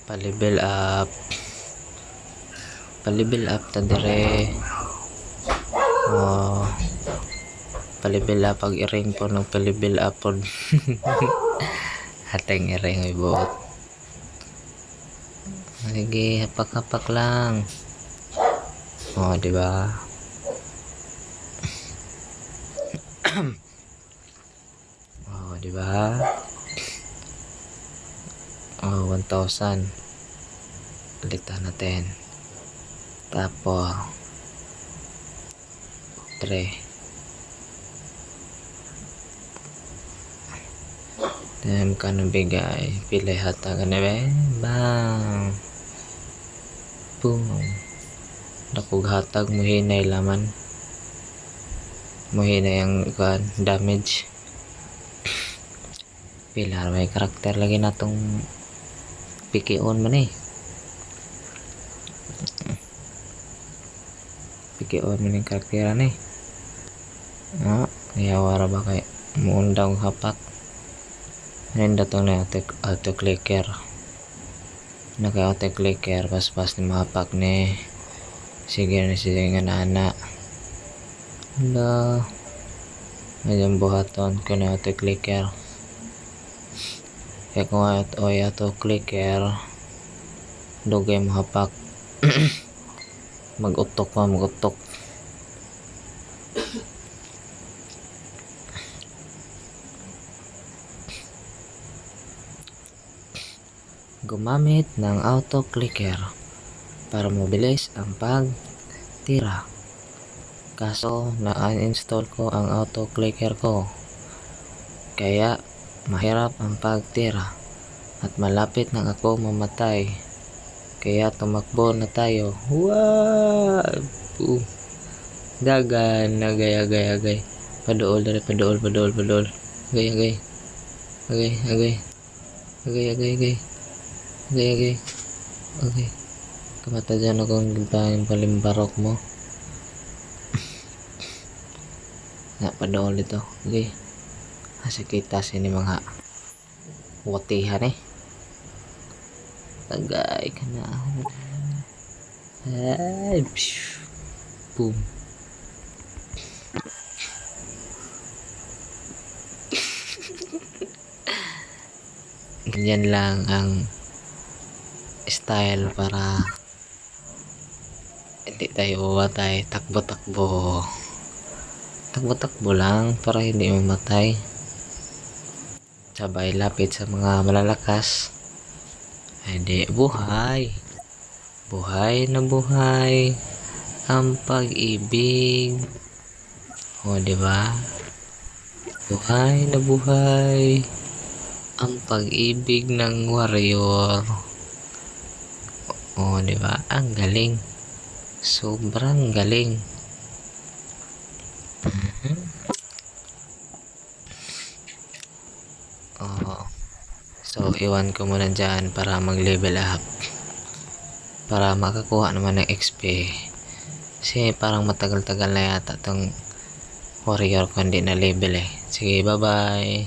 Pa-level up. Pa-level up ta dire. Oh. Pa-level up pag iring po ng pa-level up po. Hateng iring ay buot. Sige, hapak-hapak lang. Oh, di ba? Oh, di ba? Oh, 1,000. Palitan natin. Tapos 3. Then ka nang bigay. Pilay hata ka na ba? Bang! Boom! Dakog hatag mo hinay laman. Mo hinay ang damage. Pilar may karakter lagi na tong pikion man eh. Pikion man yung karakteran eh. Ah, kaya wara ba kay muundang hapak. Ayun datong na auto clicker. Naka auto clicker pas ni mahapak ni. Sige na siya nga nana. Hala. Ngayon buhaton ko na auto clicker. Kaya kung auto clicker dugay mahapak. Mag-utok. Gumamit ng auto clicker para mabilis ang pagtira. Kaso na-uninstall ko ang auto clicker ko. Kaya mahirap ang pagtira at malapit na ako mamatay. Kaya tumakbo na tayo. Wow! Dagan, agay. Padool. Agay. Okay. Kamata dyan akong gintayang palimbarok mo. Padool ito. Okay. Asakita sini mga watihan eh. Tagay ka na. Ay, boom. Ganyan lang ang style para hindi tayo mamatay. Takbo lang para hindi mamatay. Sabay lapit sa mga malalakas. Ay di buhay na buhay ang pag-ibig. O diba? Buhay na buhay ang pag-ibig ng warrior. O diba? Ang galing. Sobrang galing. So iwan ko muna dyan para mag-level up. Para makakuha naman ng XP. Kasi parang matagal-tagal na yata tong warrior ko hindi na level eh. Sige, bye-bye.